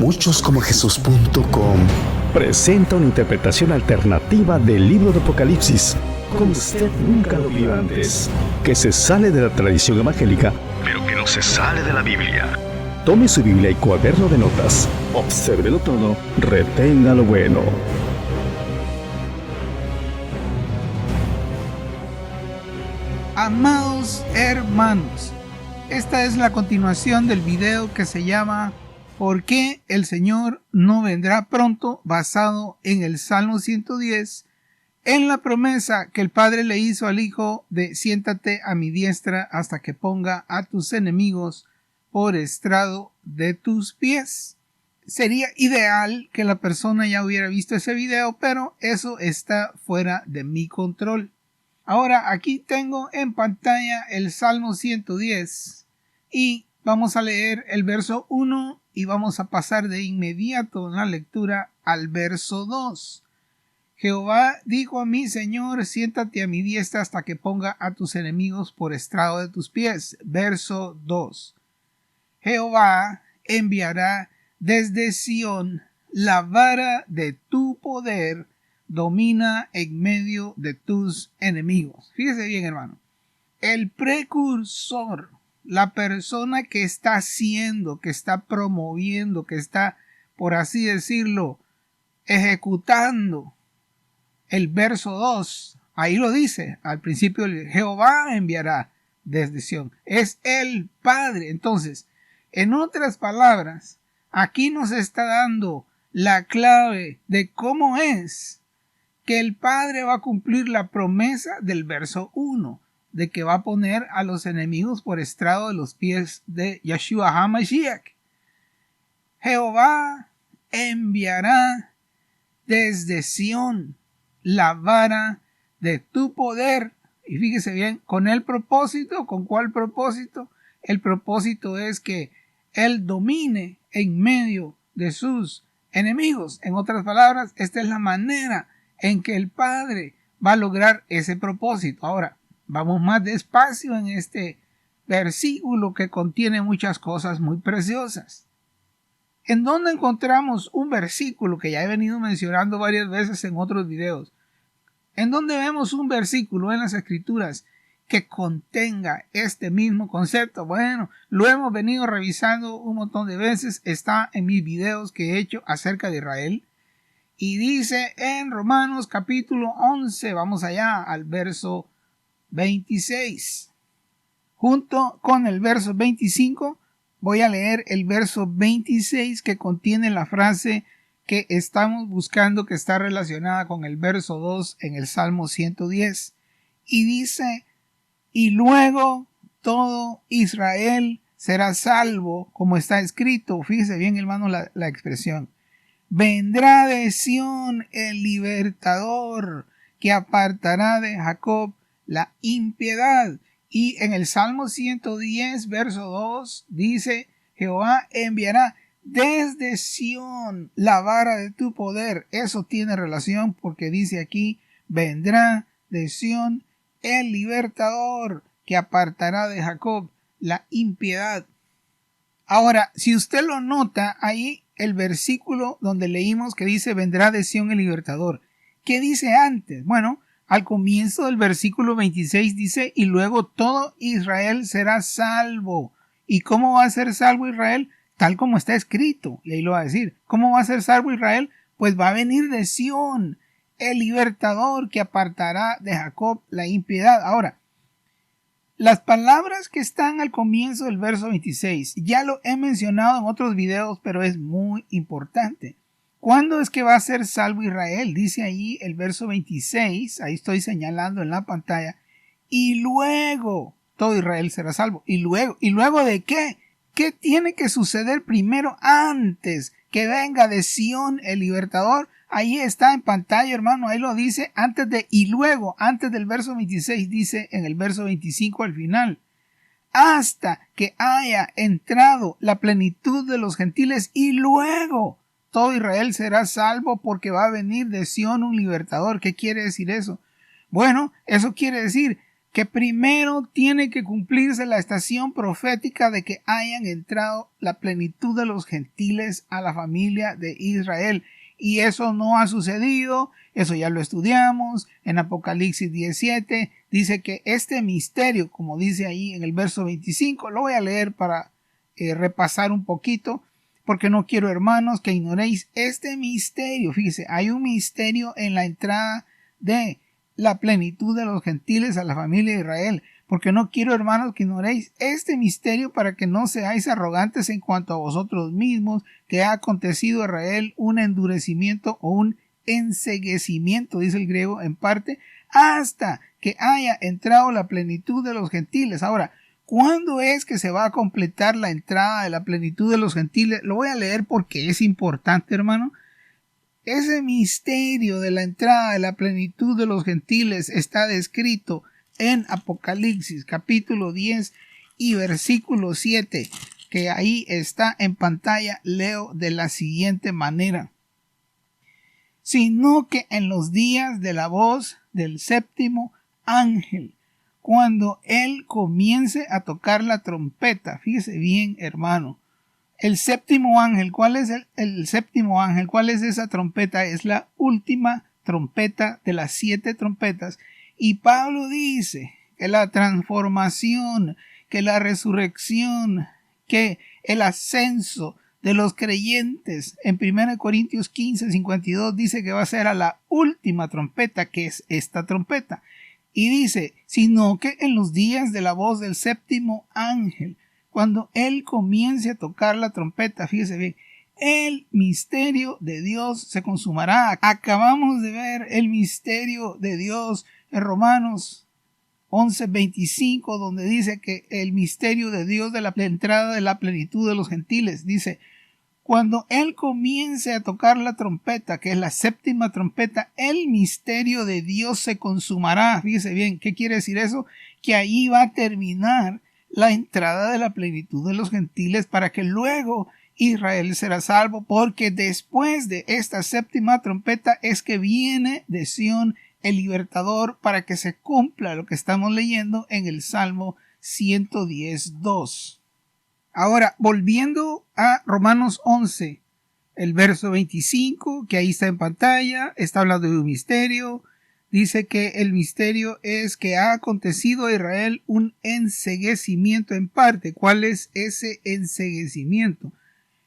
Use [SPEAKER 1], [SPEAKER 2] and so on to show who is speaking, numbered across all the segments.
[SPEAKER 1] muchoscomojesus.com presenta una interpretación alternativa del libro de Apocalipsis, como usted nunca lo vio antes, que se sale de la tradición evangélica, pero que no se sale de la Biblia. Tome su Biblia y cuaderno de notas, obsérvelo todo, retenga lo bueno.
[SPEAKER 2] Amados hermanos, esta es la continuación del video que se llama ¿Por qué el Señor no vendrá pronto?, basado en el Salmo 110, en la promesa que el Padre le hizo al Hijo de siéntate a mi diestra hasta que ponga a tus enemigos por estrado de tus pies. Sería ideal que la persona ya hubiera visto ese video, pero eso está fuera de mi control. Ahora aquí tengo en pantalla el Salmo 110 y vamos a leer el verso 1 y vamos a pasar de inmediato en la lectura al verso 2. Jehová dijo a mi Señor, siéntate a mi diestra hasta que ponga a tus enemigos por estrado de tus pies. Verso 2. Jehová enviará desde Sión la vara de tu poder, domina en medio de tus enemigos. Fíjese bien, hermano. El precursor, la persona que está haciendo, que está promoviendo, que está, por así decirlo, ejecutando el verso 2, ahí lo dice, al principio Jehová enviará desde Sión, es el Padre. Entonces, en otras palabras, aquí nos está dando la clave de cómo es que el Padre va a cumplir la promesa del verso 1, de que va a poner a los enemigos por estrado de los pies de Yeshua HaMashiach. Jehová enviará desde Sión la vara de tu poder. Y fíjese bien, con el propósito, ¿con cuál propósito? El propósito es que Él domine en medio de sus enemigos. En otras palabras, esta es la manera en que el Padre va a lograr ese propósito. Ahora, vamos más despacio en este versículo que contiene muchas cosas muy preciosas. ¿En dónde encontramos un versículo que ya he venido mencionando varias veces en otros videos? ¿En dónde vemos un versículo en las Escrituras que contenga este mismo concepto? Bueno, lo hemos venido revisando un montón de veces. Está en mis videos que he hecho acerca de Israel. Y dice en Romanos capítulo 11, vamos allá al verso 26. Junto con el verso 25 voy a leer el verso 26 que contiene la frase que estamos buscando, que está relacionada con el verso 2 en el Salmo 110. Y dice, y luego todo Israel será salvo, como está escrito. Fíjese bien, hermano, la expresión. Vendrá de Sión el libertador que apartará de Jacob la impiedad. Y en el Salmo 110, verso 2, dice, Jehová enviará desde Sión la vara de tu poder. Eso tiene relación porque dice aquí, vendrá de Sión el libertador que apartará de Jacob la impiedad. Ahora, si usted lo nota, ahí el versículo donde leímos que dice vendrá de Sión el libertador. ¿Qué dice antes? Bueno, al comienzo del versículo 26 dice, y luego todo Israel será salvo. ¿Y cómo va a ser salvo Israel? Tal como está escrito. Y ahí lo va a decir. ¿Cómo va a ser salvo Israel? Pues va a venir de Sión el libertador que apartará de Jacob la impiedad. Ahora, las palabras que están al comienzo del verso 26, ya lo he mencionado en otros videos, pero es muy importante. ¿Cuándo es que va a ser salvo Israel? Dice ahí el verso 26, ahí estoy señalando en la pantalla, y luego todo Israel será salvo. ¿Y luego de qué? ¿Qué tiene que suceder primero antes que venga de Sión el libertador? Ahí está en pantalla, hermano, ahí lo dice antes de y luego, antes del verso 26 dice en el verso 25 al final, hasta que haya entrado la plenitud de los gentiles y luego todo Israel será salvo porque va a venir de Sión un libertador. ¿Qué quiere decir eso? Bueno, eso quiere decir que primero tiene que cumplirse la estación profética de que hayan entrado la plenitud de los gentiles a la familia de Israel. Y eso no ha sucedido, eso ya lo estudiamos en Apocalipsis 17, dice que este misterio, como dice ahí en el verso 25, lo voy a leer para repasar un poquito, porque no quiero, hermanos, que ignoréis este misterio. Fíjese, hay un misterio en la entrada de la plenitud de los gentiles a la familia de Israel, porque no quiero, hermanos, que ignoréis este misterio para que no seáis arrogantes en cuanto a vosotros mismos, que ha acontecido a Israel un endurecimiento o un enceguecimiento, dice el griego, en parte, hasta que haya entrado la plenitud de los gentiles. Ahora, ¿cuándo es que se va a completar la entrada de la plenitud de los gentiles? Lo voy a leer porque es importante, hermano. Ese misterio de la entrada de la plenitud de los gentiles está descrito en Apocalipsis capítulo 10 y versículo 7, que ahí está en pantalla. Leo de la siguiente manera: sino que en los días de la voz del séptimo ángel, cuando él comience a tocar la trompeta. Fíjese bien, hermano, el séptimo ángel, ¿cuál es el séptimo ángel? ¿Cuál es esa trompeta? Es la última trompeta de las 7 trompetas. Y Pablo dice que la transformación, que la resurrección, que el ascenso de los creyentes en 1 Corintios 15, 52 dice que va a ser a la última trompeta, que es esta trompeta. Y dice, sino que en los días de la voz del séptimo ángel, cuando él comience a tocar la trompeta, fíjese bien, el misterio de Dios se consumará. Acabamos de ver el misterio de Dios en Romanos 11:25, donde dice que el misterio de Dios de la entrada de la plenitud de los gentiles, dice, cuando él comience a tocar la trompeta, que es la séptima trompeta, el misterio de Dios se consumará. Fíjese bien, ¿qué quiere decir eso? Que ahí va a terminar la entrada de la plenitud de los gentiles, para que luego Israel será salvo, porque después de esta séptima trompeta es que viene de Sión el libertador, para que se cumpla lo que estamos leyendo en el Salmo 110:2. Ahora, volviendo a Romanos 11, el verso 25, que ahí está en pantalla, está hablando de un misterio. Dice que el misterio es que ha acontecido a Israel un enceguecimiento en parte. ¿Cuál es ese enceguecimiento?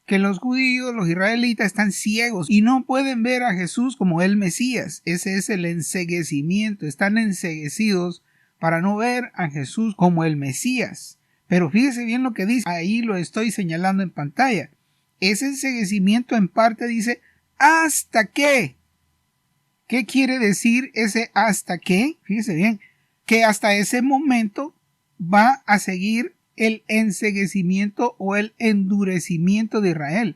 [SPEAKER 2] Que los judíos, los israelitas, están ciegos y no pueden ver a Jesús como el Mesías. Ese es el enceguecimiento. Están enceguecidos para no ver a Jesús como el Mesías. Pero fíjese bien lo que dice. Ahí lo estoy señalando en pantalla. Ese enceguecimiento en parte dice, ¿hasta qué? ¿Qué quiere decir ese hasta qué? Fíjese bien, que hasta ese momento va a seguir el enceguecimiento o el endurecimiento de Israel.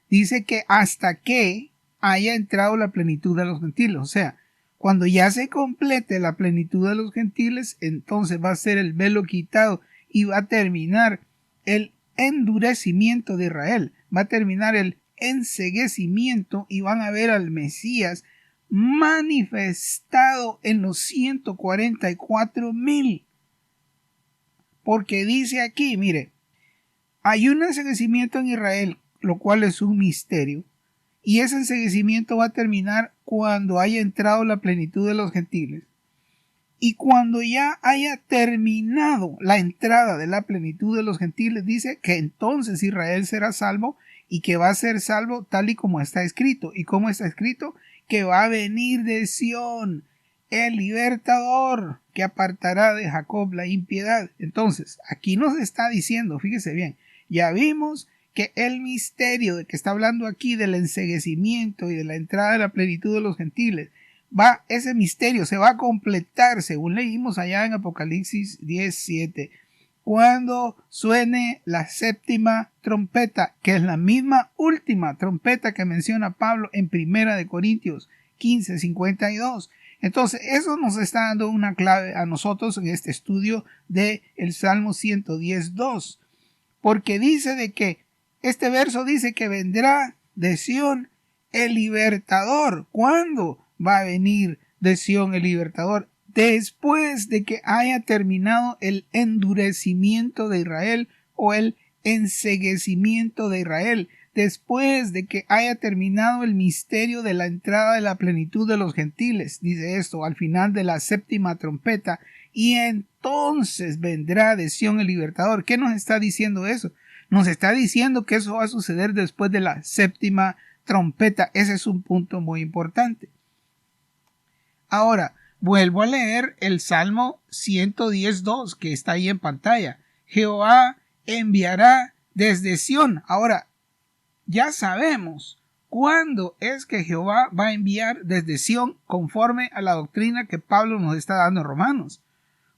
[SPEAKER 2] Dice que hasta que haya entrado la plenitud de los gentiles. O sea, cuando ya se complete la plenitud de los gentiles, entonces va a ser el velo quitado y va a terminar el endurecimiento de Israel. Va a terminar el enceguecimiento y van a ver al Mesías manifestado en los 144,000. Porque dice aquí, mire, hay un enceguecimiento en Israel, lo cual es un misterio, y ese enceguecimiento va a terminar cuando haya entrado la plenitud de los gentiles. Y cuando ya haya terminado la entrada de la plenitud de los gentiles, dice que entonces Israel será salvo, y que va a ser salvo tal y como está escrito. ¿Y cómo está escrito? Que va a venir de Sión el libertador, que apartará de Jacob la impiedad. Entonces, aquí nos está diciendo, fíjese bien, ya vimos que el misterio de que está hablando aquí del enceguecimiento y de la entrada de la plenitud de los gentiles, ese misterio se va a completar, según leímos allá en Apocalipsis 10:7, cuando suene la séptima trompeta, que es la misma última trompeta que menciona Pablo en 1 Corintios 15:52. Entonces, eso nos está dando una clave a nosotros en este estudio del Salmo 110:2, porque dice de que este verso dice que vendrá de Sión el libertador. ¿Cuándo va a venir de Sión el libertador? después de que haya terminado el endurecimiento de Israel o el enceguecimiento de Israel, después de que haya terminado el misterio de la entrada de la plenitud de los gentiles, dice esto, al final de la séptima trompeta, y entonces vendrá de Sión el libertador. ¿Qué nos está diciendo eso? Nos está diciendo que eso va a suceder después de la séptima trompeta. Ese es un punto muy importante. Ahora, vuelvo a leer el Salmo 110.2 que está ahí en pantalla. Jehová enviará desde Sión. Ahora, ya sabemos cuándo es que Jehová va a enviar desde Sión conforme a la doctrina que Pablo nos está dando en Romanos.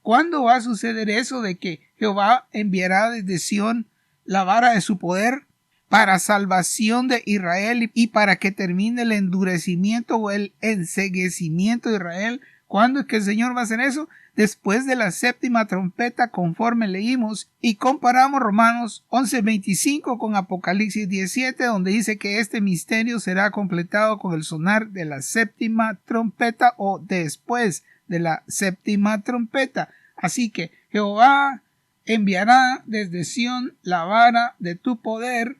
[SPEAKER 2] ¿Cuándo va a suceder eso de que Jehová enviará desde Sión la vara de su poder para salvación de Israel y para que termine el endurecimiento o el enceguecimiento de Israel? ¿Cuándo es que el Señor va a hacer eso? Después de la séptima trompeta, conforme leímos y comparamos Romanos 11:25 con Apocalipsis 17, donde dice que este misterio será completado con el sonar de la séptima trompeta o después de la séptima trompeta. Así que Jehová enviará desde Sión la vara de tu poder,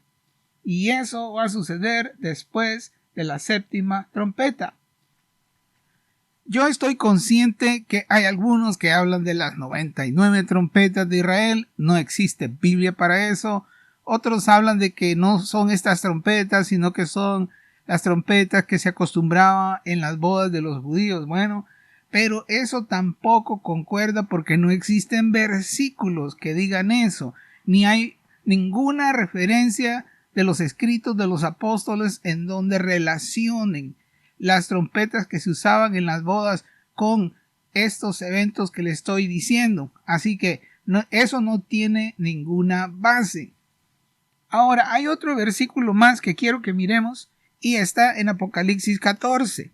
[SPEAKER 2] y eso va a suceder después de la séptima trompeta. Yo estoy consciente que hay algunos que hablan de las 99 trompetas de Israel. No existe Biblia para eso. Otros hablan de que no son estas trompetas, sino que son las trompetas que se acostumbraba en las bodas de los judíos. Bueno, pero eso tampoco concuerda porque no existen versículos que digan eso, ni hay ninguna referencia de los escritos de los apóstoles en donde relacionen las trompetas que se usaban en las bodas con estos eventos que le estoy diciendo. Así que eso no tiene ninguna base. Ahora, hay otro versículo más que quiero que miremos y está en Apocalipsis 14,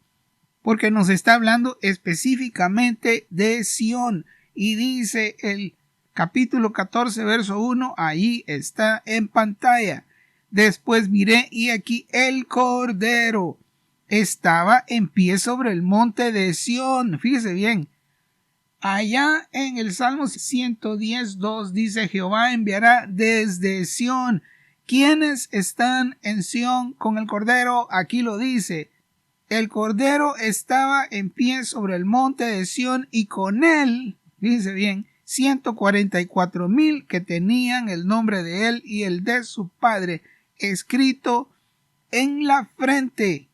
[SPEAKER 2] porque nos está hablando específicamente de Sión, y dice el capítulo 14, verso 1, ahí está en pantalla. Después miré y aquí el Cordero estaba en pie sobre el monte de Sión. Fíjese bien. Allá en el Salmo 110.2 dice: Jehová enviará desde Sión. ¿Quiénes están en Sión con el Cordero? Aquí lo dice. El Cordero estaba en pie sobre el monte de Sión y con él, fíjese bien, 144,000 que tenían el nombre de él y el de su padre escrito en la frente.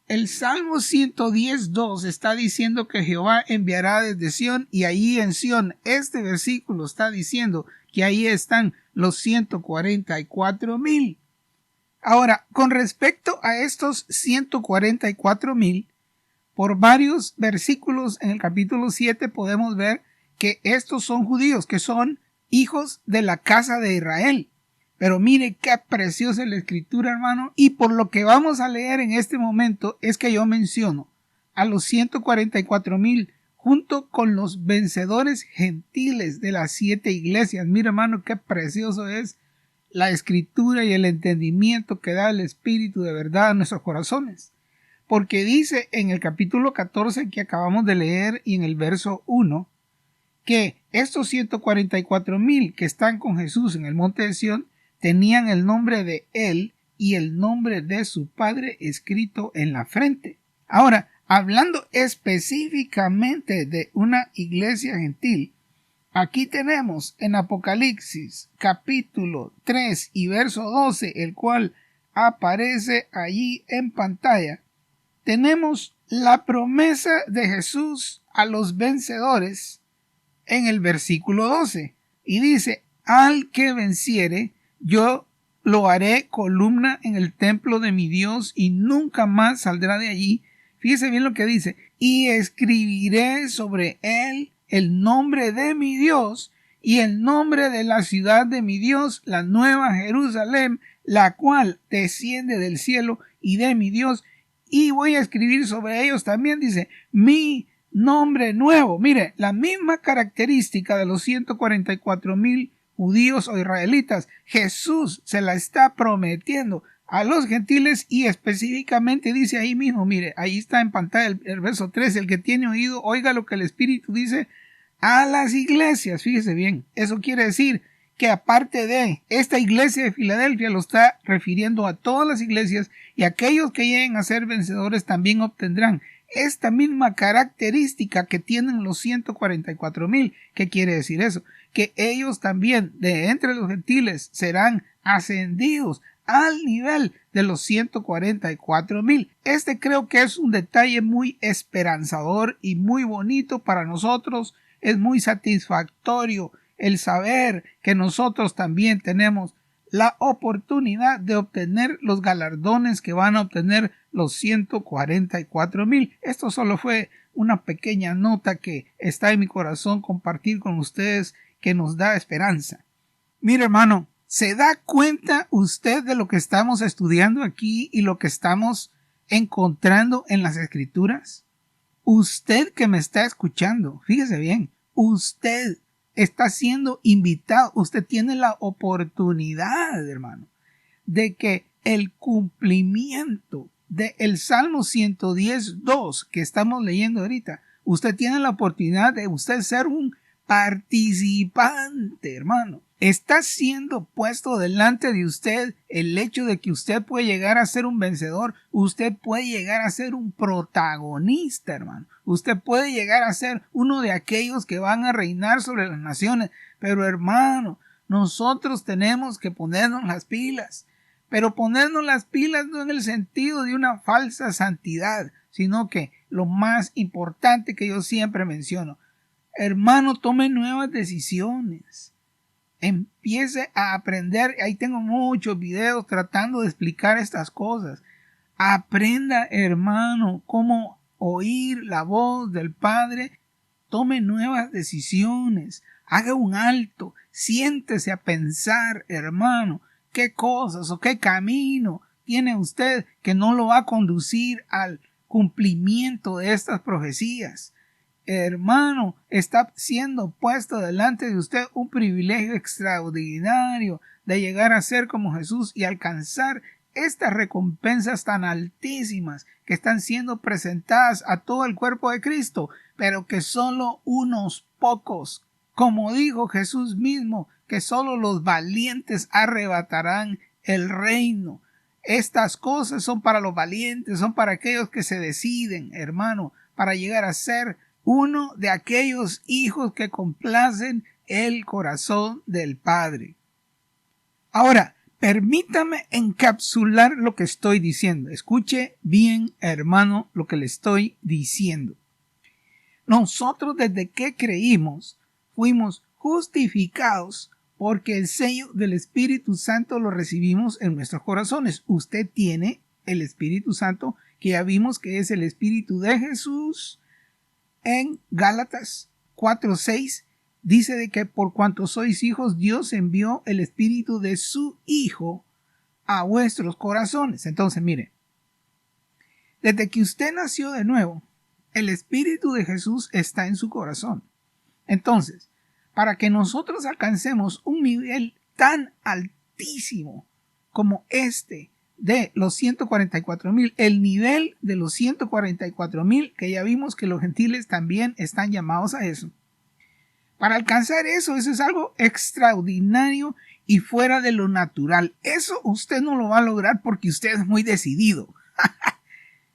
[SPEAKER 2] El Salmo 110.2 está diciendo que Jehová enviará desde Sión, y ahí en Sión este versículo está diciendo que ahí están los 144,000. Ahora, con respecto a estos 144,000, por varios versículos en el capítulo 7 podemos ver que estos son judíos, que son hijos de la casa de Israel. Pero mire qué preciosa es la escritura, hermano, y por lo que vamos a leer en este momento es que yo menciono a los 144,000 junto con los vencedores gentiles de las 7 iglesias. Mira, hermano, qué precioso es la escritura y el entendimiento que da el Espíritu de verdad a nuestros corazones. Porque dice en el capítulo 14 que acabamos de leer y en el verso 1 que estos 144,000 que están con Jesús en el monte de Sión tenían el nombre de él y el nombre de su padre escrito en la frente. Ahora, hablando específicamente de una iglesia gentil, aquí tenemos en Apocalipsis capítulo 3 y verso 12, el cual aparece allí en pantalla, tenemos la promesa de Jesús a los vencedores en el versículo 12, y dice: al que venciere, yo lo haré columna en el templo de mi Dios y nunca más saldrá de allí. Fíjese bien lo que dice: y escribiré sobre él el nombre de mi Dios y el nombre de la ciudad de mi Dios, la nueva Jerusalén, la cual desciende del cielo, y de mi Dios, y voy a escribir sobre ellos también, dice, mi nombre nuevo. Mire, la misma característica de los 144,000 judíos o israelitas, Jesús se la está prometiendo a los gentiles, y específicamente dice ahí mismo, mire, ahí está en pantalla el verso 3, el que tiene oído, oiga lo que el Espíritu dice a las iglesias. Fíjese bien, eso quiere decir que aparte de esta iglesia de Filadelfia, lo está refiriendo a todas las iglesias, y aquellos que lleguen a ser vencedores también obtendrán esta misma característica que tienen los 144,000. ¿Qué quiere decir eso? Que ellos también, de entre los gentiles, serán ascendidos al nivel de los 144,000. Este creo que es un detalle muy esperanzador y muy bonito para nosotros. Es muy satisfactorio el saber que nosotros también tenemos la oportunidad de obtener los galardones que van a obtener los 144,000. Esto solo fue una pequeña nota que está en mi corazón compartir con ustedes, que nos da esperanza. Mire, hermano, ¿se da cuenta usted de lo que estamos estudiando aquí y lo que estamos encontrando en las Escrituras? Usted que me está escuchando, fíjese bien, usted está siendo invitado, usted tiene la oportunidad, hermano, de que el cumplimiento del Salmo 110:2 que estamos leyendo ahorita, usted tiene la oportunidad de usted ser un participante, hermano. Está siendo puesto delante de usted el hecho de que usted puede llegar a ser un vencedor, usted puede llegar a ser un protagonista, hermano. Usted puede llegar a ser uno de aquellos que van a reinar sobre las naciones. Pero, hermano, nosotros tenemos que ponernos las pilas. Pero ponernos las pilas no en el sentido de una falsa santidad, sino que lo más importante que yo siempre menciono, hermano, tome nuevas decisiones. Empiece a aprender. Ahí tengo muchos videos tratando de explicar estas cosas. Aprenda, hermano, cómo oír la voz del Padre. Tome nuevas decisiones. Haga un alto. Siéntese a pensar, hermano, qué cosas o qué camino tiene usted que no lo va a conducir al cumplimiento de estas profecías. Hermano, está siendo puesto delante de usted un privilegio extraordinario de llegar a ser como Jesús y alcanzar estas recompensas tan altísimas que están siendo presentadas a todo el cuerpo de Cristo, pero que solo unos pocos, como dijo Jesús mismo, que solo los valientes arrebatarán el reino. Estas cosas son para los valientes, son para aquellos que se deciden, hermano, para llegar a ser uno de aquellos hijos que complacen el corazón del Padre. Ahora, permítame encapsular lo que estoy diciendo. Escuche bien, hermano, lo que le estoy diciendo. Nosotros, desde que creímos, fuimos justificados porque el sello del Espíritu Santo lo recibimos en nuestros corazones. Usted tiene el Espíritu Santo, que ya vimos que es el Espíritu de Jesús. En Gálatas 4:6 dice de que por cuanto sois hijos, Dios envió el Espíritu de su Hijo a vuestros corazones. Entonces, mire, desde que usted nació de nuevo, el Espíritu de Jesús está en su corazón. Entonces, para que nosotros alcancemos un nivel tan altísimo como este de los 144,000, el nivel de los 144,000, que ya vimos que los gentiles también están llamados a eso. Para alcanzar eso es algo extraordinario y fuera de lo natural. Eso usted no lo va a lograr porque usted es muy decidido.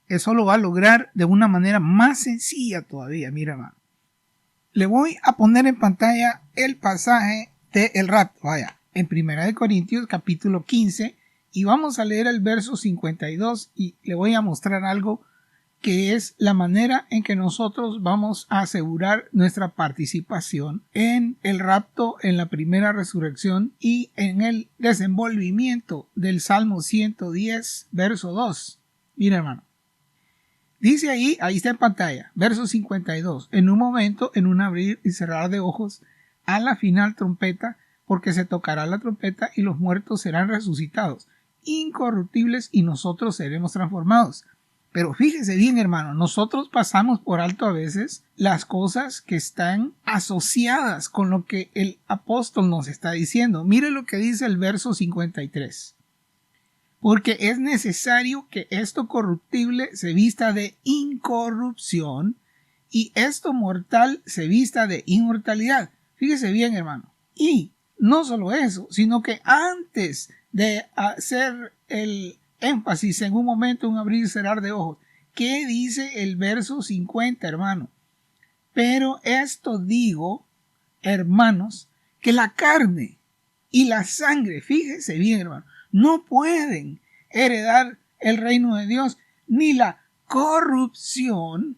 [SPEAKER 2] Eso lo va a lograr de una manera más sencilla todavía. Mira, hermano. Le voy a poner en pantalla el pasaje del rapto. Vaya, en 1 Corintios capítulo 15, y vamos a leer el verso 52 y le voy a mostrar algo que es la manera en que nosotros vamos a asegurar nuestra participación en el rapto, en la primera resurrección y en el desenvolvimiento del Salmo 110, verso 2. Mira, hermano. Dice ahí está en pantalla, verso 52. En un momento, en un abrir y cerrar de ojos, a la final trompeta, porque se tocará la trompeta y los muertos serán resucitados, incorruptibles, y nosotros seremos transformados. Pero fíjese bien, hermano, nosotros pasamos por alto a veces las cosas que están asociadas con lo que el apóstol nos está diciendo. Mire lo que dice el verso 53. porque es necesario que esto corruptible se vista de incorrupción y esto mortal se vista de inmortalidad. Fíjese bien, hermano. Y no solo eso, sino que antes de hacer el énfasis en un momento, un abrir y cerrar de ojos, ¿qué dice el verso 50, hermano? Pero esto digo, hermanos, que la carne y la sangre, fíjese bien, hermano, no pueden heredar el reino de Dios, ni la corrupción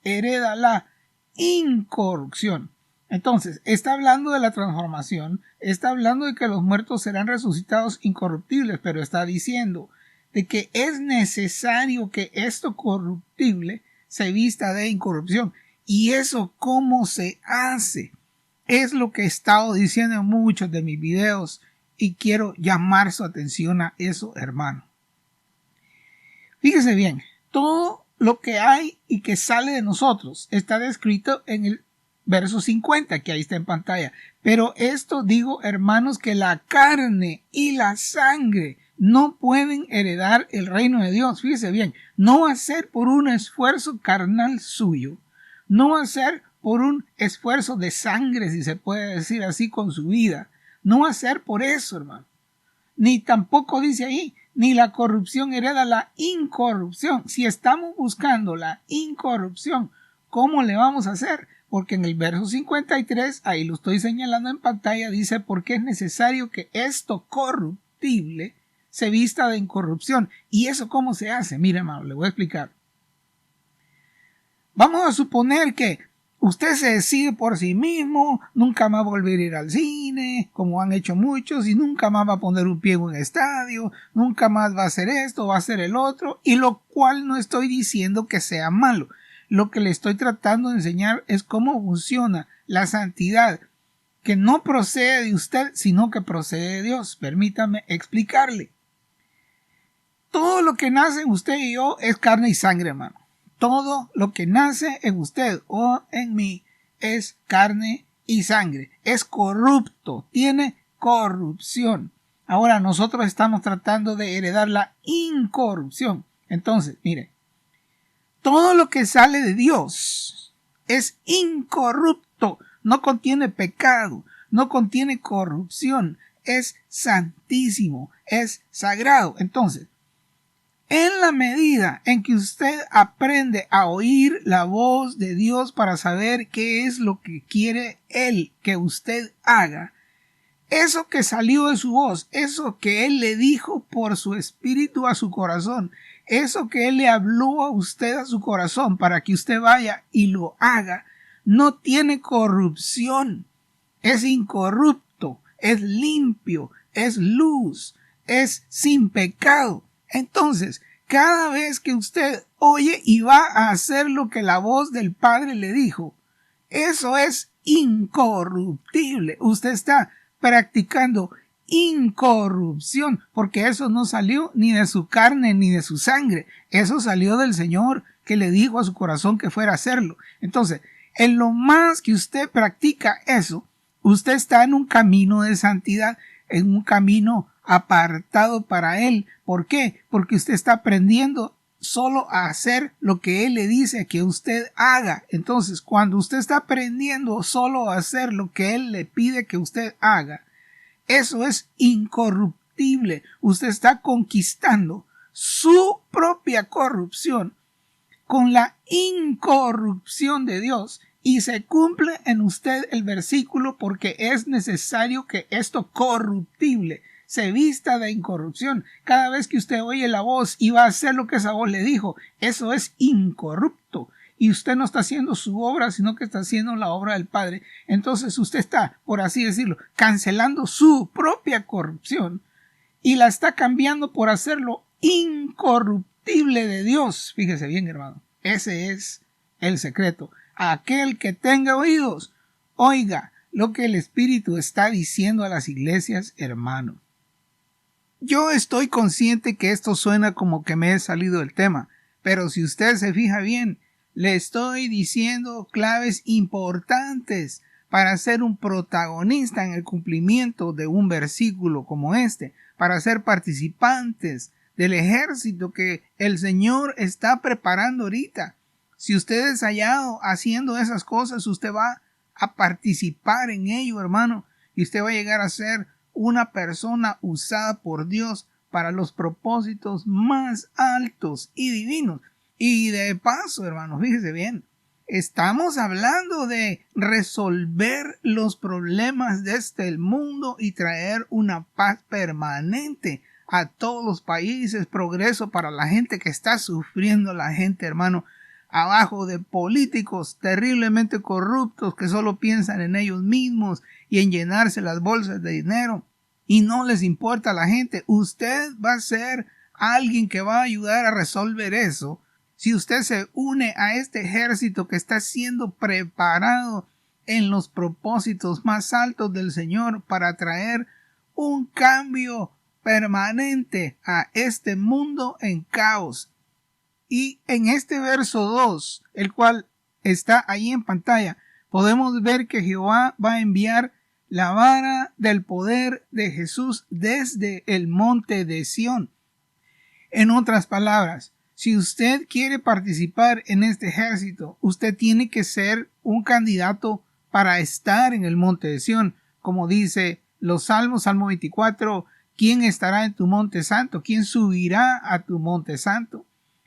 [SPEAKER 2] hereda la incorrupción. Entonces, está hablando de la transformación, está hablando de que los muertos serán resucitados incorruptibles, pero está diciendo de que es necesario que esto corruptible se vista de incorrupción. ¿Y eso cómo se hace? Es lo que he estado diciendo en muchos de mis videos y quiero llamar su atención a eso, hermano. Fíjese bien, todo lo que hay y que sale de nosotros está descrito en el verso 50, que ahí está en pantalla. Pero esto digo, hermanos, que la carne y la sangre no pueden heredar el reino de Dios. Fíjese bien, no va a ser por un esfuerzo carnal suyo, no va a ser por un esfuerzo de sangre, si se puede decir así, con su vida. No va a ser por eso, hermano. Ni tampoco dice ahí, ni la corrupción hereda la incorrupción. Si estamos buscando la incorrupción, ¿cómo le vamos a hacer? Porque en el verso 53, ahí lo estoy señalando en pantalla, dice porque es necesario que esto corruptible se vista de incorrupción. ¿Y eso cómo se hace? Mire, hermano, le voy a explicar. Vamos a suponer que usted se decide por sí mismo, nunca más volver a ir al cine, como han hecho muchos, y nunca más va a poner un pie en un estadio, nunca más va a hacer esto, va a hacer el otro, y lo cual no estoy diciendo que sea malo. Lo que le estoy tratando de enseñar es cómo funciona la santidad, que no procede de usted, sino que procede de Dios. Permítame explicarle. Todo lo que nace en usted y yo es carne y sangre, hermano. Todo lo que nace en usted o en mí es carne y sangre. Es corrupto, tiene corrupción. Ahora nosotros estamos tratando de heredar la incorrupción. Entonces, mire, todo lo que sale de Dios es incorrupto, no contiene pecado, no contiene corrupción, es santísimo, es sagrado. Entonces, en la medida en que usted aprende a oír la voz de Dios para saber qué es lo que quiere Él que usted haga, eso que salió de su voz, eso que Él le dijo por su espíritu a su corazón, eso que Él le habló a usted a su corazón para que usted vaya y lo haga, no tiene corrupción, es incorrupto, es limpio, es luz, es sin pecado. Entonces, cada vez que usted oye y va a hacer lo que la voz del Padre le dijo, eso es incorruptible. Usted está practicando incorrupción, porque eso no salió ni de su carne ni de su sangre. Eso salió del Señor que le dijo a su corazón que fuera a hacerlo. Entonces, en lo más que usted practica eso, usted está en un camino de santidad, en un camino apartado para Él. ¿Por qué? Porque usted está aprendiendo solo a hacer lo que Él le dice que usted haga. Entonces, cuando usted está aprendiendo solo a hacer lo que Él le pide que usted haga, eso es incorruptible. Usted está conquistando su propia corrupción con la incorrupción de Dios. Y se cumple en usted el versículo porque es necesario que esto corruptible se vista de incorrupción. Cada vez que usted oye la voz y va a hacer lo que esa voz le dijo, eso es incorrupto. Y usted no está haciendo su obra, sino que está haciendo la obra del Padre. Entonces usted está, por así decirlo, cancelando su propia corrupción y la está cambiando por hacerlo incorruptible de Dios. Fíjese bien, hermano. Ese es el secreto. Aquel que tenga oídos, oiga lo que el Espíritu está diciendo a las iglesias, hermano. Yo estoy consciente que esto suena como que me he salido del tema, pero si usted se fija bien, le estoy diciendo claves importantes para ser un protagonista en el cumplimiento de un versículo como este, para ser participantes del ejército que el Señor está preparando ahorita. Si usted es hallado haciendo esas cosas, usted va a participar en ello, hermano, y usted va a llegar a ser una persona usada por Dios para los propósitos más altos y divinos. Y de paso, hermano, fíjese bien, estamos hablando de resolver los problemas de este mundo y traer una paz permanente a todos los países, progreso para la gente que está sufriendo, la gente, hermano, abajo de políticos terriblemente corruptos que solo piensan en ellos mismos y en llenarse las bolsas de dinero y no les importa a la gente. Usted va a ser alguien que va a ayudar a resolver eso si usted se une a este ejército que está siendo preparado en los propósitos más altos del Señor para traer un cambio permanente a este mundo en caos. Y en este verso 2, el cual está ahí en pantalla, podemos ver que Jehová va a enviar la vara del poder de Jesús desde el monte de Sión. En otras palabras, si usted quiere participar en este ejército, usted tiene que ser un candidato para estar en el monte de Sión. Como dice los Salmos, Salmo 24, ¿quién estará en tu monte santo? ¿Quién subirá a tu monte santo?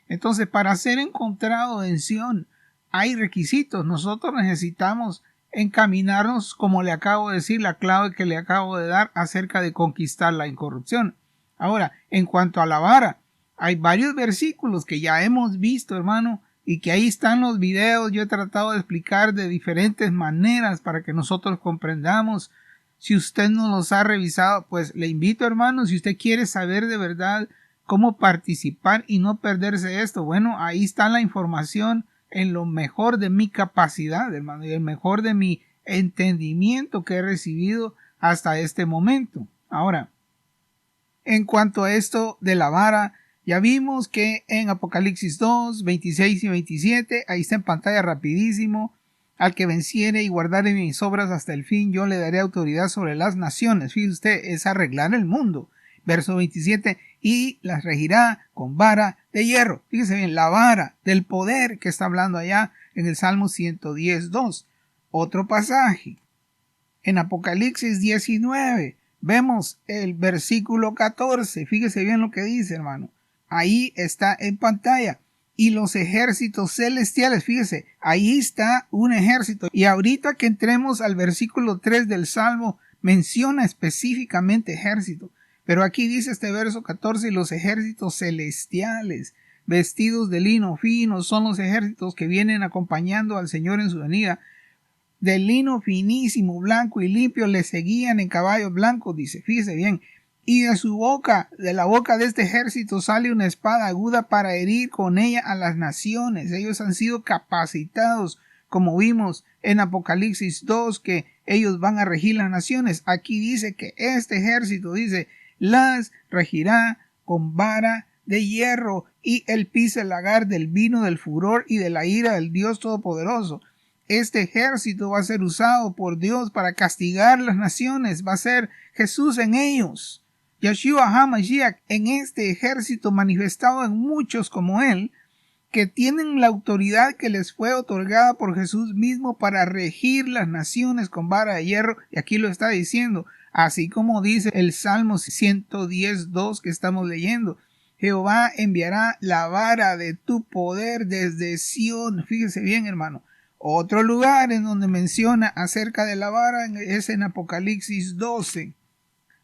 [SPEAKER 2] Entonces, para ser encontrado en Sión, hay requisitos. Nosotros necesitamos encaminarnos, como le acabo de decir, la clave que le acabo de dar acerca de conquistar la incorrupción. Ahora, en cuanto a la vara, hay varios versículos que ya hemos visto, hermano, y que ahí están los videos. Yo he tratado de explicar de diferentes maneras para que nosotros comprendamos. Si usted no los ha revisado, pues le invito, hermano, si usted quiere saber de verdad cómo participar y no perderse esto, bueno, ahí está la información en lo mejor de mi capacidad, hermano, y el mejor de mi entendimiento que he recibido hasta este momento. Ahora, en cuanto a esto de la vara, ya vimos que en Apocalipsis 2, 26 y 27, ahí está en pantalla rapidísimo, al que venciere y guardare mis obras hasta el fin, yo le daré autoridad sobre las naciones. Fíjese usted, es arreglar el mundo. Verso 27, y las regirá con vara de hierro. Fíjese bien, la vara del poder que está hablando allá en el Salmo 110, 2. Otro pasaje. En Apocalipsis 19, vemos el versículo 14. Fíjese bien lo que dice, hermano. Ahí está en pantalla. Y los ejércitos celestiales, fíjese, ahí está un ejército. Y ahorita que entremos al versículo 3 del Salmo, menciona específicamente ejército. Pero aquí dice este verso 14, y los ejércitos celestiales, vestidos de lino fino, son los ejércitos que vienen acompañando al Señor en su venida. De lino finísimo, blanco y limpio, le seguían en caballos blancos, dice, fíjese bien. Y de su boca, de la boca de este ejército, sale una espada aguda para herir con ella a las naciones. Ellos han sido capacitados, como vimos en Apocalipsis 2, que ellos van a regir las naciones. Aquí dice que este ejército, dice, las regirá con vara de hierro y el piso el lagar del vino del furor y de la ira del Dios Todopoderoso. Este ejército va a ser usado por Dios para castigar las naciones. Va a ser Jesús en ellos. Yeshua HaMashiach en este ejército manifestado en muchos como él, que tienen la autoridad que les fue otorgada por Jesús mismo para regir las naciones con vara de hierro. Y aquí lo está diciendo, así como dice el Salmo 110, 2 que estamos leyendo. Jehová enviará la vara de tu poder desde Sión. Fíjese bien, hermano. Otro lugar en donde menciona acerca de la vara es en Apocalipsis 12.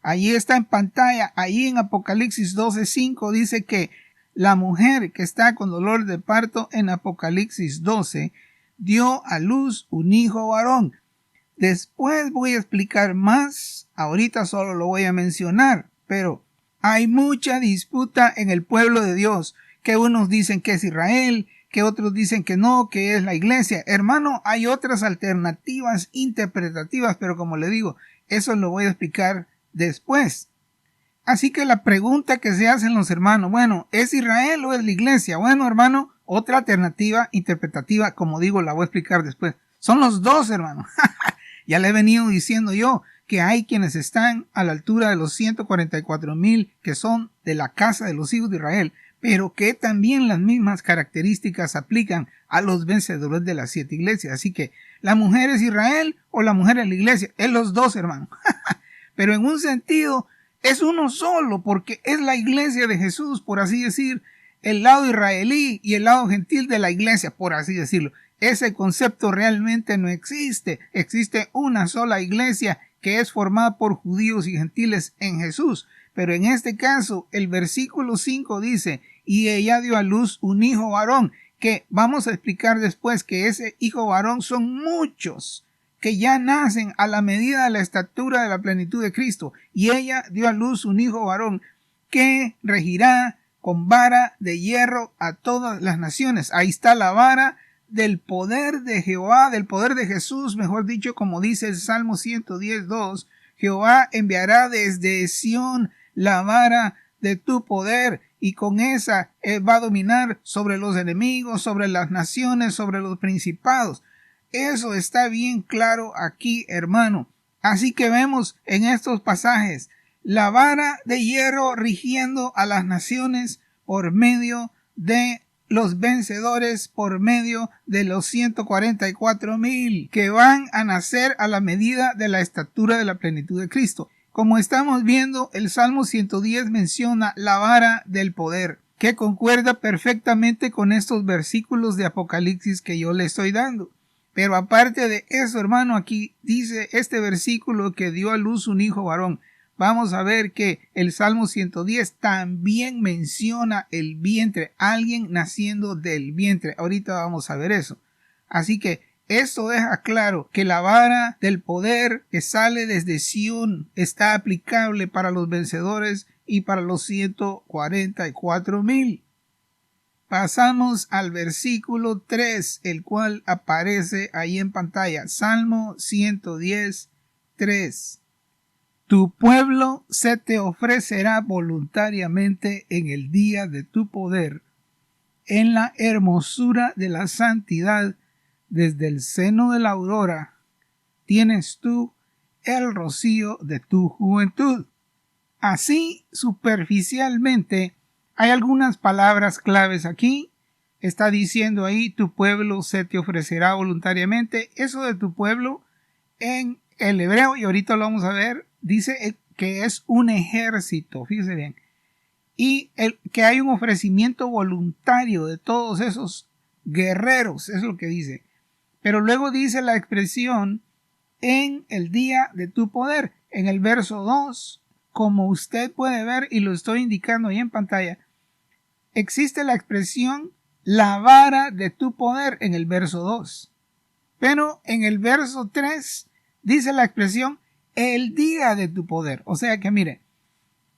[SPEAKER 2] Allí está en pantalla, ahí en Apocalipsis 12:5 dice que la mujer que está con dolor de parto en Apocalipsis 12 dio a luz un hijo varón. Después voy a explicar más, ahorita solo lo voy a mencionar, pero hay mucha disputa en el pueblo de Dios, que unos dicen que es Israel, que otros dicen que no, que es la iglesia. Hermano, hay otras alternativas interpretativas, pero como le digo, eso lo voy a explicar después. Así que la pregunta que se hacen los hermanos, bueno, ¿es Israel o es la iglesia? Bueno, hermano, otra alternativa interpretativa, como digo, la voy a explicar después. Son los dos, hermano. Ya le he venido diciendo yo que hay quienes están a la altura de los 144,000 que son de la casa de los hijos de Israel, pero que también las mismas características aplican a los vencedores de las 7 iglesias. Así que la mujer es Israel o la mujer es la iglesia, es los dos, hermano. Pero en un sentido es uno solo, porque es la iglesia de Jesús, por así decir, el lado israelí y el lado gentil de la iglesia, por así decirlo. Ese concepto realmente no existe. Existe una sola iglesia que es formada por judíos y gentiles en Jesús. Pero en este caso, el versículo 5 dice, y ella dio a luz un hijo varón, que vamos a explicar después que ese hijo varón son muchos que ya nacen a la medida de la estatura de la plenitud de Cristo. Y ella dio a luz un hijo varón que regirá con vara de hierro a todas las naciones. Ahí está la vara del poder de Jehová, del poder de Jesús, mejor dicho, como dice el Salmo 110:2, Jehová enviará desde Sión la vara de tu poder, y con esa va a dominar sobre los enemigos, sobre las naciones, sobre los principados. Eso está bien claro aquí, hermano. Así que vemos en estos pasajes la vara de hierro rigiendo a las naciones por medio de los vencedores, por medio de los 144,000 que van a nacer a la medida de la estatura de la plenitud de Cristo. Como estamos viendo, el Salmo 110 menciona la vara del poder, que concuerda perfectamente con estos versículos de Apocalipsis que yo le estoy dando. Pero aparte de eso, hermano, aquí dice este versículo que dio a luz un hijo varón. Vamos a ver que el Salmo 110 también menciona el vientre, alguien naciendo del vientre. Ahorita vamos a ver eso. Así que esto deja claro que la vara del poder que sale desde Sión está aplicable para los vencedores y para los 144,000. Pasamos al versículo 3, el cual aparece ahí en pantalla. Salmo 110, 3. Tu pueblo se te ofrecerá voluntariamente en el día de tu poder, en la hermosura de la santidad, desde el seno de la aurora, tienes tú el rocío de tu juventud. Así, superficialmente, hay algunas palabras claves aquí. Está diciendo ahí, tu pueblo se te ofrecerá voluntariamente. Eso de tu pueblo, en el hebreo, y ahorita lo vamos a ver, dice que es un ejército, fíjese bien, y que hay un ofrecimiento voluntario de todos esos guerreros, es lo que dice. Pero luego dice la expresión en el día de tu poder. En el verso 2, como usted puede ver, y lo estoy indicando ahí en pantalla, existe la expresión la vara de tu poder en el verso 2. Pero en el verso 3 dice la expresión el día de tu poder. O sea que mire,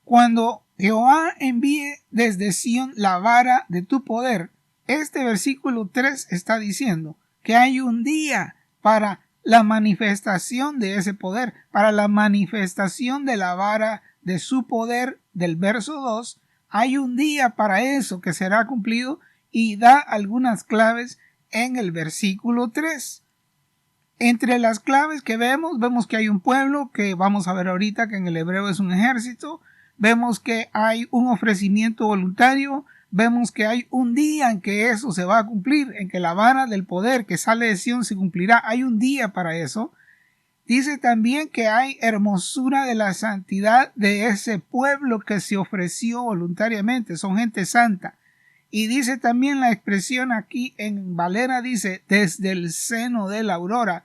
[SPEAKER 2] cuando Jehová envíe desde Sión la vara de tu poder, este versículo 3 está diciendo que hay un día para la manifestación de ese poder, para la manifestación de la vara de su poder del verso 2, hay un día para eso que será cumplido y da algunas claves en el versículo 3. Entre las claves que vemos que hay un pueblo, que vamos a ver ahorita que en el hebreo es un ejército, vemos que hay un ofrecimiento voluntario, vemos que hay un día en que eso se va a cumplir, en que la vara del poder que sale de Sión se cumplirá, hay un día para eso. Dice también que hay hermosura de la santidad de ese pueblo que se ofreció voluntariamente, son gente santa. Y dice también la expresión aquí en Valera, dice desde el seno de la aurora.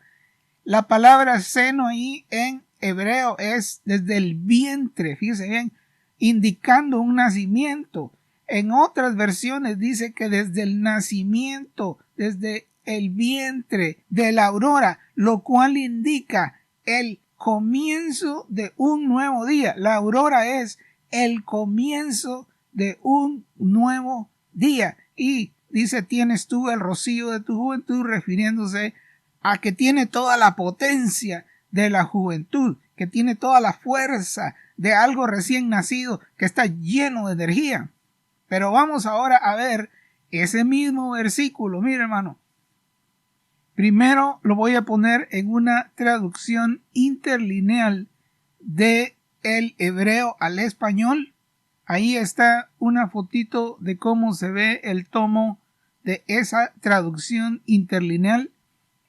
[SPEAKER 2] La palabra seno ahí en hebreo es desde el vientre, fíjese bien, indicando un nacimiento. En otras versiones dice que desde el nacimiento, desde el vientre de la aurora, lo cual indica el comienzo de un nuevo día. La aurora es el comienzo de un nuevo día. Y dice, tienes tú el rocío de tu juventud, refiriéndose a que tiene toda la potencia de la juventud, que tiene toda la fuerza de algo recién nacido, que está lleno de energía. Pero vamos ahora a ver ese mismo versículo. Mira, hermano, Primero lo voy a poner en una traducción interlineal de el hebreo al español. Ahí está una fotito de cómo se ve el tomo de esa traducción interlineal.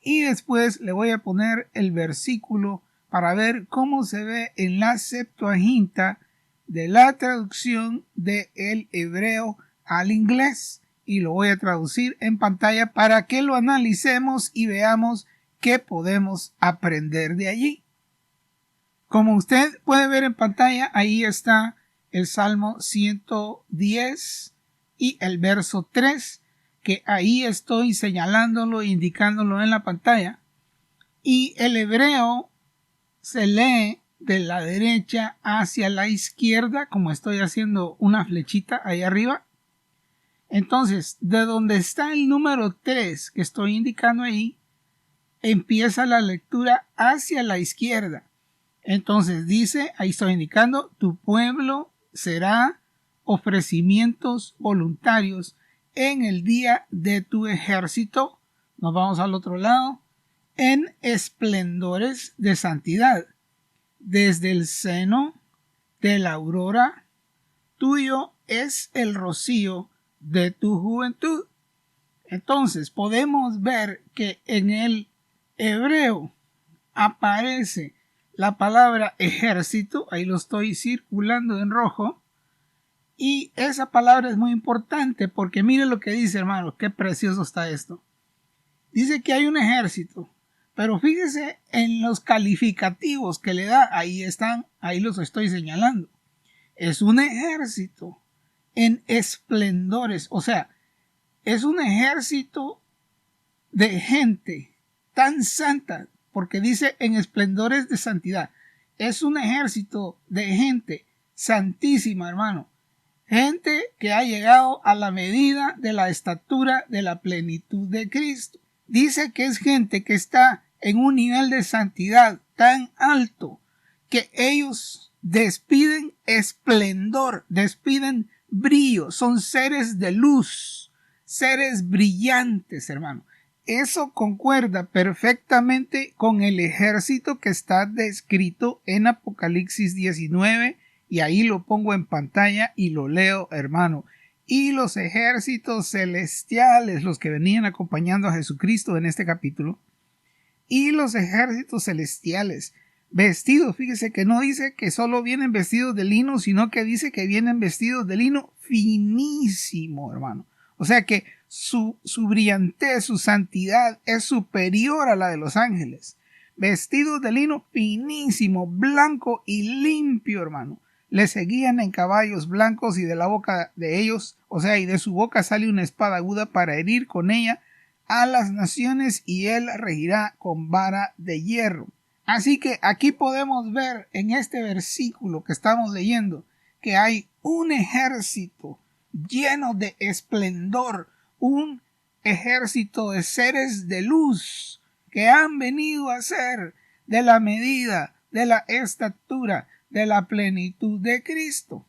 [SPEAKER 2] Y después le voy a poner el versículo para ver cómo se ve en la Septuaginta de la traducción del hebreo al inglés. Y lo voy a traducir en pantalla para que lo analicemos y veamos qué podemos aprender de allí. Como usted puede ver en pantalla, ahí está el Salmo 110 y el verso 3, que ahí estoy señalándolo, indicándolo en la pantalla. Y el hebreo se lee de la derecha hacia la izquierda, como estoy haciendo una flechita ahí arriba. Entonces, de donde está el número 3 que estoy indicando ahí, empieza la lectura hacia la izquierda. Entonces dice, ahí estoy indicando, tu pueblo será ofrecimientos voluntarios en el día de tu ejército. Nos vamos al otro lado. En esplendores de santidad. Desde el seno de la aurora, tuyo es el rocío de tu juventud. Entonces podemos ver que en el hebreo aparece la palabra ejército, ahí lo estoy circulando en rojo, y esa palabra es muy importante porque mire lo que dice, hermano, qué precioso está esto. Dice que hay un ejército, pero fíjese en los calificativos que le da, ahí están, ahí los estoy señalando. Es un ejército en esplendores, o sea, es un ejército de gente tan santa, porque dice en esplendores de santidad. Es un ejército de gente santísima, hermano. Gente que ha llegado a la medida de la estatura de la plenitud de Cristo. Dice que es gente que está en un nivel de santidad tan alto que ellos despiden esplendor, despiden brillo, son seres de luz, seres brillantes, hermano. Eso concuerda perfectamente con el ejército que está descrito en Apocalipsis 19, y ahí lo pongo en pantalla y lo leo, hermano. Y los ejércitos celestiales, los que venían acompañando a Jesucristo en este capítulo, y los ejércitos celestiales vestidos, fíjese que no dice que solo vienen vestidos de lino, sino que dice que vienen vestidos de lino finísimo, hermano. O sea que su brillantez, su santidad es superior a la de los ángeles. Vestidos de lino finísimo, blanco y limpio, hermano. Le seguían en caballos blancos y de la boca de ellos, o sea, y de su boca sale una espada aguda para herir con ella a las naciones, y él regirá con vara de hierro. Así que aquí podemos ver en este versículo que estamos leyendo que hay un ejército lleno de esplendor, un ejército de seres de luz que han venido a ser de la medida, de la estatura, de la plenitud de Cristo.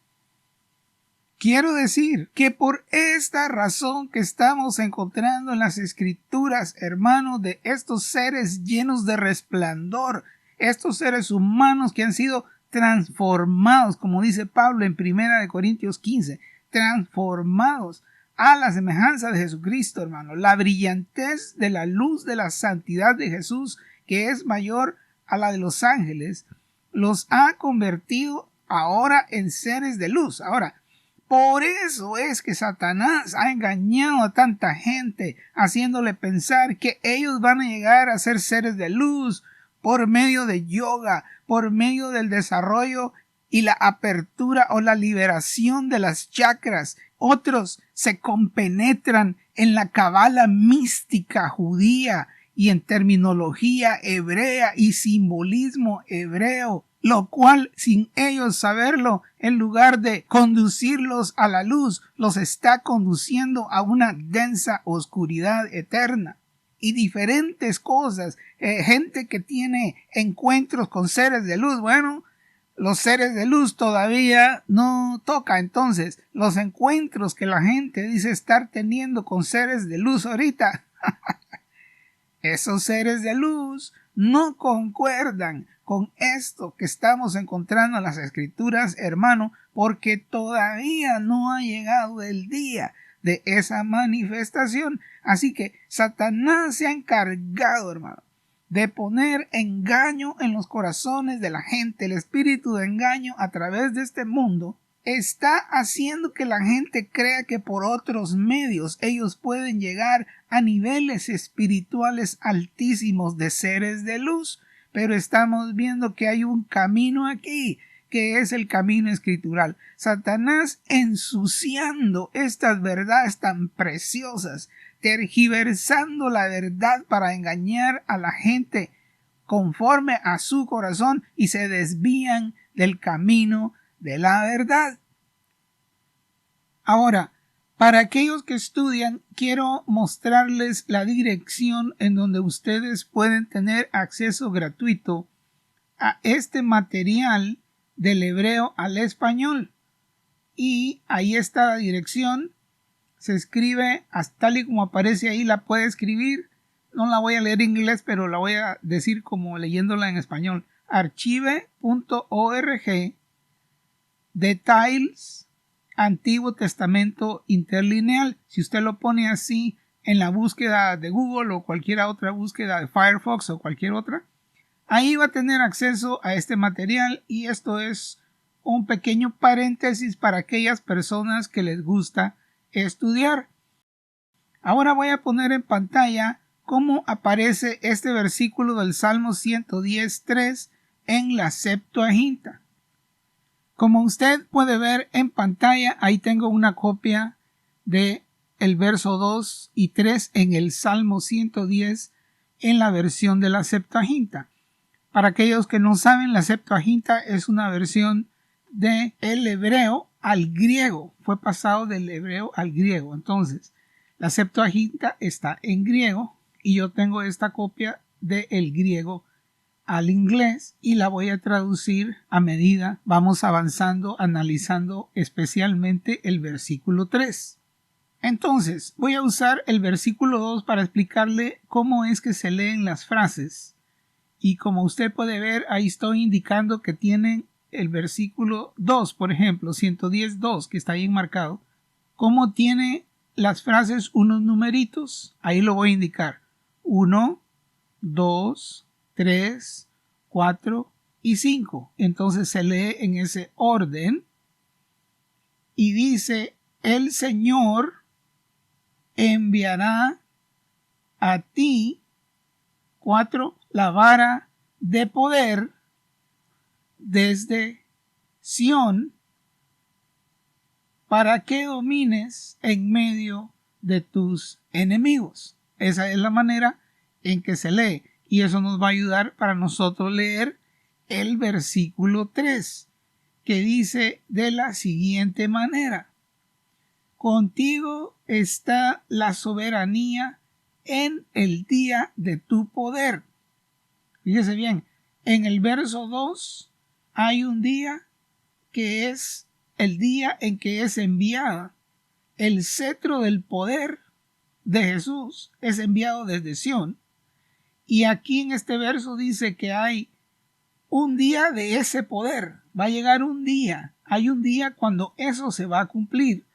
[SPEAKER 2] Quiero decir que por esta razón que estamos encontrando en las Escrituras, hermanos, de estos seres llenos de resplandor, estos seres humanos que han sido transformados, como dice Pablo en 1 Corintios 15, transformados a la semejanza de Jesucristo, hermano. La brillantez de la luz de la santidad de Jesús, que es mayor a la de los ángeles, los ha convertido ahora en seres de luz. Ahora, por eso es que Satanás ha engañado a tanta gente, haciéndole pensar que ellos van a llegar a ser seres de luz por medio de yoga, por medio del desarrollo y la apertura o la liberación de las chakras. Otros se compenetran en la cabala mística judía y en terminología hebrea y simbolismo hebreo, lo cual, sin ellos saberlo, en lugar de conducirlos a la luz, los está conduciendo a una densa oscuridad eterna. Y diferentes cosas, gente que tiene encuentros con seres de luz. Bueno, los seres de luz todavía no toca. Entonces, los encuentros que la gente dice estar teniendo con seres de luz ahorita esos seres de luz no concuerdan con esto que estamos encontrando en las Escrituras, hermano, porque todavía no ha llegado el día de esa manifestación. Así que Satanás se ha encargado, hermano, de poner engaño en los corazones de la gente. El espíritu de engaño a través de este mundo está haciendo que la gente crea que por otros medios ellos pueden llegar a niveles espirituales altísimos de seres de luz. Pero estamos viendo que hay un camino aquí, que es el camino escritural. Satanás ensuciando estas verdades tan preciosas, tergiversando la verdad para engañar a la gente conforme a su corazón y se desvían del camino de la verdad. Ahora, para aquellos que estudian, quiero mostrarles la dirección en donde ustedes pueden tener acceso gratuito a este material del hebreo al español. Y ahí está la dirección. Se escribe tal y como aparece ahí, la puede escribir. No la voy a leer en inglés, pero la voy a decir como leyéndola en español. Archive.org Details Antiguo Testamento Interlineal. Si usted lo pone así en la búsqueda de Google o cualquier otra búsqueda de Firefox o cualquier otra, ahí va a tener acceso a este material, y esto es un pequeño paréntesis para aquellas personas que les gusta estudiar. Ahora voy a poner en pantalla cómo aparece este versículo del Salmo 110:3 en la Septuaginta. Como usted puede ver en pantalla, ahí tengo una copia de el verso 2 y 3 en el Salmo 110 en la versión de la Septuaginta. Para aquellos que no saben, la Septuaginta es una versión del hebreo al griego. Fue pasado del hebreo al griego. Entonces, la Septuaginta está en griego y yo tengo esta copia del griego al inglés y la voy a traducir a medida vamos avanzando, analizando especialmente el versículo 3. Entonces, voy a usar el versículo 2 para explicarle cómo es que se leen las frases. Y como usted puede ver, ahí estoy indicando que tienen el versículo 2, por ejemplo, 110:2, que está ahí marcado. ¿Cómo tiene las frases unos numeritos? Ahí lo voy a indicar. 1, 2, 3, 4 y 5. Entonces se lee en ese orden y dice: el Señor enviará a ti 4 la vara de poder desde Sión para que domines en medio de tus enemigos. Esa es la manera en que se lee. Y eso nos va a ayudar para nosotros leer el versículo 3, que dice de la siguiente manera: contigo está la soberanía en el día de tu poder. Fíjese bien, en el verso 2 hay un día que es el día en que es enviada el cetro del poder de Jesús, es enviado desde Sión. Y aquí en este verso dice que hay un día de ese poder. Va a llegar un día. Hay un día cuando eso se va a cumplir.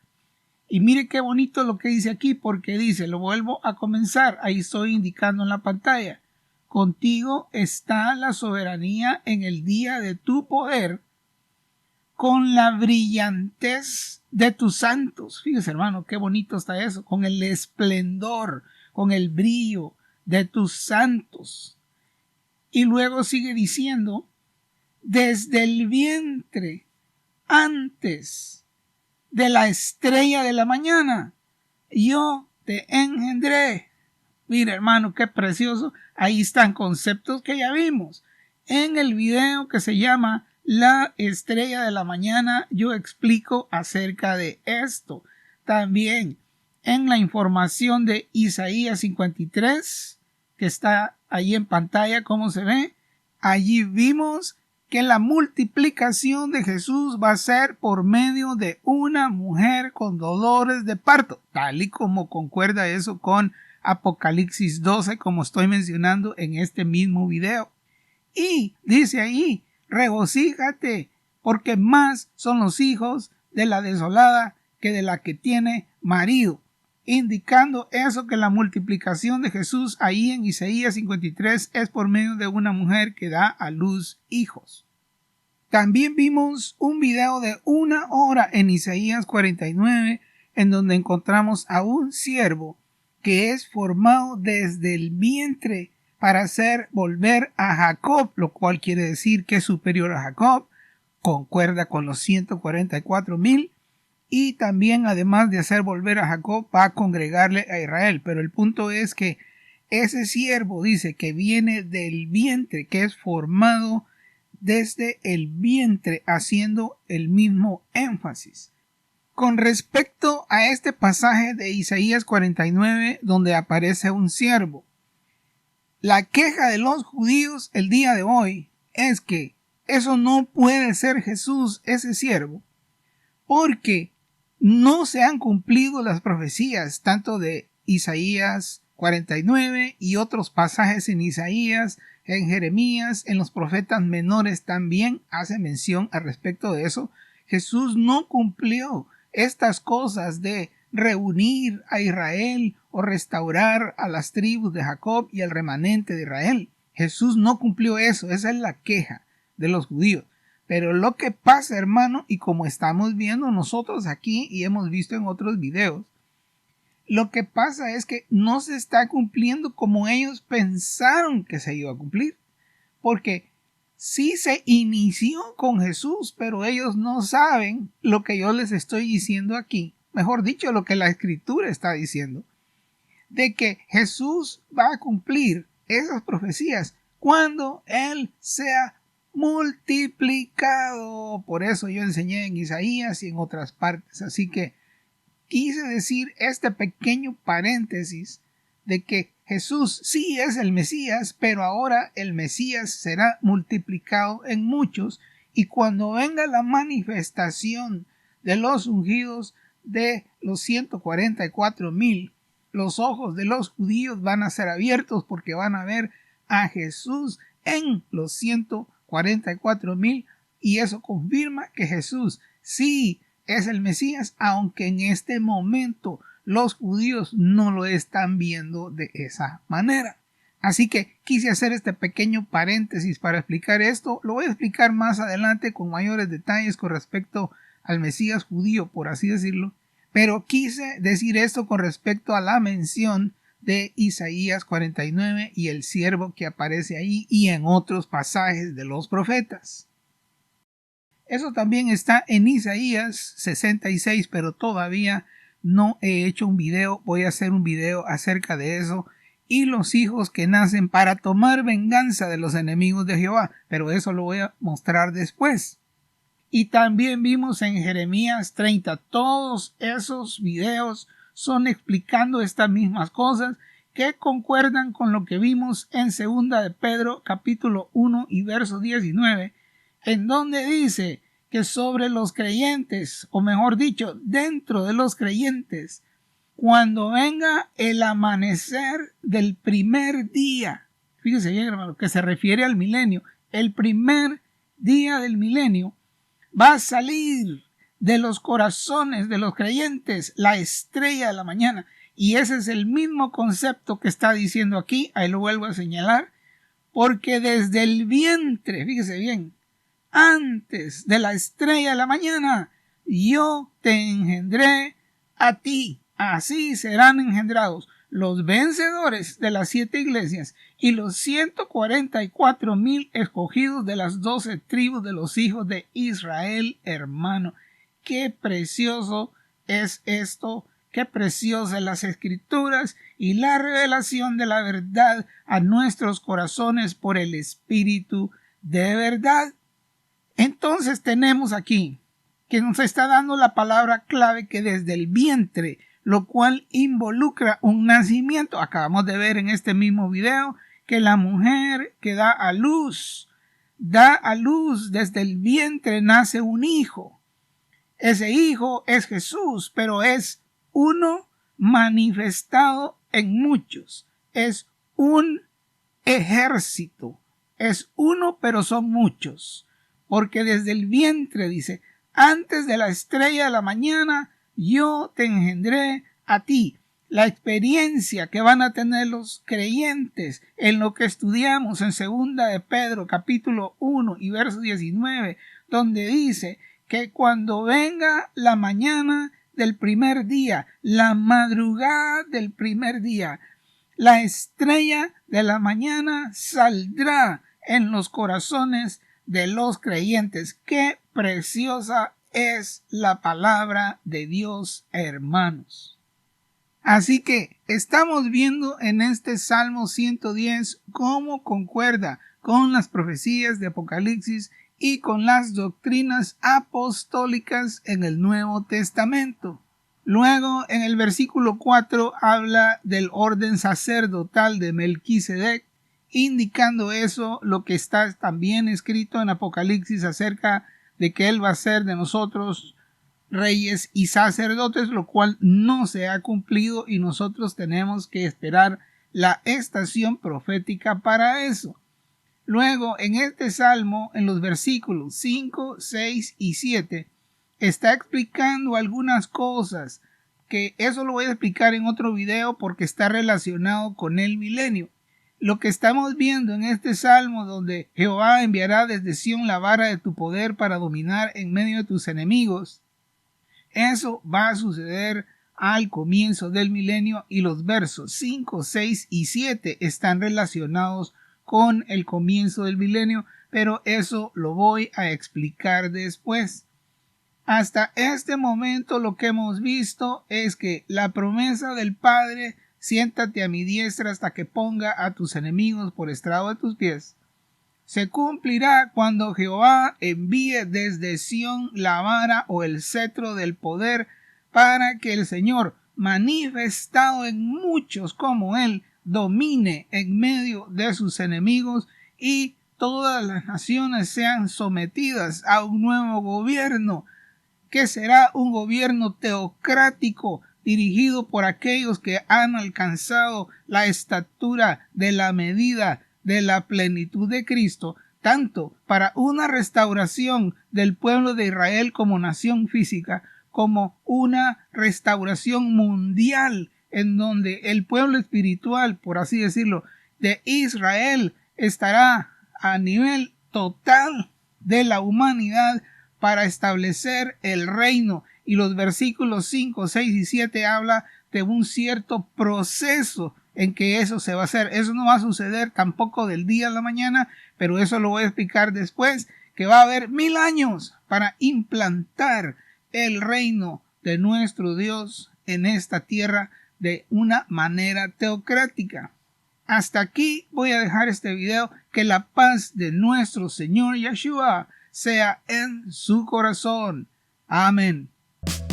[SPEAKER 2] Y mire qué bonito lo que dice aquí, porque dice, lo vuelvo a comenzar. Ahí estoy indicando en la pantalla. Contigo está la soberanía en el día de tu poder, con la brillantez de tus santos. Fíjese, hermano, qué bonito está eso. Con el esplendor, con el brillo de tus santos. Y luego sigue diciendo: desde el vientre, antes de la estrella de la mañana, yo te engendré. Mira, hermano, qué precioso. Ahí están conceptos que ya vimos. En el video que se llama La estrella de la mañana, yo explico acerca de esto. También en la información de Isaías 53, que está ahí en pantalla, como se ve, allí vimos que la multiplicación de Jesús va a ser por medio de una mujer con dolores de parto, tal y como concuerda eso con Apocalipsis 12, como estoy mencionando en este mismo video. Y dice ahí, regocíjate, porque más son los hijos de la desolada que de la que tiene marido, indicando eso, que la multiplicación de Jesús ahí en Isaías 53 es por medio de una mujer que da a luz hijos. También vimos un video de 1 hora en Isaías 49, en donde encontramos a un siervo que es formado desde el vientre para hacer volver a Jacob, lo cual quiere decir que es superior a Jacob, concuerda con los 144,000, y también, además de hacer volver a Jacob, va a congregarle a Israel. Pero el punto es que ese siervo dice que viene del vientre, que es formado desde el vientre, haciendo el mismo énfasis. Con respecto a este pasaje de Isaías 49, donde aparece un siervo, la queja de los judíos el día de hoy es que eso no puede ser Jesús, ese siervo, porque no se han cumplido las profecías tanto de Isaías 49 y otros pasajes en Isaías, en Jeremías, en los profetas menores también hace mención al respecto de eso. Jesús no cumplió estas cosas de reunir a Israel o restaurar a las tribus de Jacob y el remanente de Israel. Jesús no cumplió eso, esa es la queja de los judíos. Pero lo que pasa, hermano, y como estamos viendo nosotros aquí y hemos visto en otros videos, lo que pasa es que no se está cumpliendo como ellos pensaron que se iba a cumplir. Porque sí se inició con Jesús, pero ellos no saben lo que yo les estoy diciendo aquí. Mejor dicho, lo que la Escritura está diciendo. De que Jesús va a cumplir esas profecías cuando Él sea multiplicado. Por eso yo enseñé en Isaías y en otras partes. Así que quise decir este pequeño paréntesis de que Jesús sí es el Mesías, pero ahora el Mesías será multiplicado en muchos, y cuando venga la manifestación de los ungidos de los 144,000, los ojos de los judíos van a ser abiertos porque van a ver a Jesús en los 144,000, y eso confirma que Jesús sí es el Mesías, aunque en este momento los judíos no lo están viendo de esa manera. Así que quise hacer este pequeño paréntesis para explicar esto. Lo voy a explicar más adelante con mayores detalles con respecto al Mesías judío, por así decirlo. Pero quise decir esto con respecto a la mención de Isaías 49 y el siervo que aparece ahí y en otros pasajes de los profetas. Eso también está en Isaías 66, pero todavía no he hecho un video. Voy a hacer un video acerca de eso y los hijos que nacen para tomar venganza de los enemigos de Jehová, pero eso lo voy a mostrar después. Y también vimos en Jeremías 30, todos esos videos son explicando estas mismas cosas que concuerdan con lo que vimos en 2 de Pedro capítulo 1 y verso 19, en donde dice que sobre los creyentes, o mejor dicho, dentro de los creyentes, cuando venga el amanecer del primer día, fíjese bien, hermano, que se refiere al milenio, el primer día del milenio, va a salir de los corazones de los creyentes la estrella de la mañana. Y ese es el mismo concepto que está diciendo aquí, ahí lo vuelvo a señalar, porque desde el vientre, fíjese bien, antes de la estrella de la mañana, yo te engendré a ti. Así serán engendrados los vencedores de las 7 iglesias y los 144,000 escogidos de las 12 tribus de los hijos de Israel, hermano. Qué precioso es esto, qué preciosas las escrituras y la revelación de la verdad a nuestros corazones por el Espíritu de verdad. Entonces tenemos aquí que nos está dando la palabra clave que desde el vientre, lo cual involucra un nacimiento. Acabamos de ver en este mismo video que la mujer que da a luz desde el vientre, nace un hijo. Ese hijo es Jesús, pero es uno manifestado en muchos. Es un ejército. Es uno, pero son muchos. Porque desde el vientre, dice, antes de la estrella de la mañana, yo te engendré a ti. La experiencia que van a tener los creyentes en lo que estudiamos en 2 de Pedro, capítulo 1 y verso 19, donde dice que cuando venga la mañana del primer día, la madrugada del primer día, la estrella de la mañana saldrá en los corazones de los creyentes. ¡Qué preciosa es la palabra de Dios, hermanos! Así que estamos viendo en este Salmo 110 cómo concuerda con las profecías de Apocalipsis y con las doctrinas apostólicas en el Nuevo Testamento. Luego, en el versículo 4 habla del orden sacerdotal de Melquisedec, indicando eso lo que está también escrito en Apocalipsis acerca de que él va a ser de nosotros reyes y sacerdotes, lo cual no se ha cumplido y nosotros tenemos que esperar la estación profética para eso. Luego, en este salmo, en los versículos 5, 6 y 7, está explicando algunas cosas, que eso lo voy a explicar en otro video porque está relacionado con el milenio. Lo que estamos viendo en este salmo, donde Jehová enviará desde Sión la vara de tu poder para dominar en medio de tus enemigos, eso va a suceder al comienzo del milenio y los versos 5, 6 y 7 están relacionados con el comienzo del milenio, pero eso lo voy a explicar después. Hasta este momento lo que hemos visto es que la promesa del Padre, siéntate a mi diestra hasta que ponga a tus enemigos por estrado de tus pies, se cumplirá cuando Jehová envíe desde Sión la vara o el cetro del poder para que el Señor, manifestado en muchos como Él, domine en medio de sus enemigos y todas las naciones sean sometidas a un nuevo gobierno, que será un gobierno teocrático dirigido por aquellos que han alcanzado la estatura de la medida de la plenitud de Cristo, tanto para una restauración del pueblo de Israel como nación física, como una restauración mundial en donde el pueblo espiritual, por así decirlo, de Israel estará a nivel total de la humanidad para establecer el reino. Y los versículos 5, 6 y 7 habla de un cierto proceso en que eso se va a hacer. Eso no va a suceder tampoco del día a la mañana, pero eso lo voy a explicar después, que va a haber 1000 años para implantar el reino de nuestro Dios en esta tierra de una manera teocrática. Hasta aquí voy a dejar este video. Que la paz de nuestro Señor Yeshua sea en su corazón. Amén.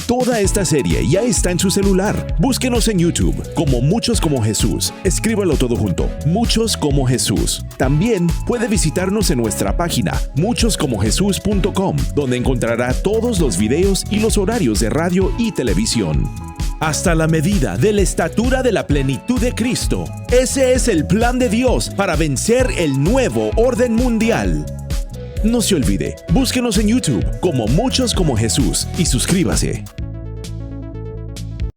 [SPEAKER 3] Toda esta serie ya está en su celular. Búsquenos en YouTube como Muchos como Jesús. Escríbalo todo junto, Muchos como Jesús. También puede visitarnos en nuestra página muchoscomojesus.com, donde encontrará todos los videos y los horarios de radio y televisión. Hasta la medida de la estatura de la plenitud de Cristo. Ese es el plan de Dios para vencer el nuevo orden mundial. No se olvide, búsquenos en YouTube como Muchos como Jesús y suscríbase.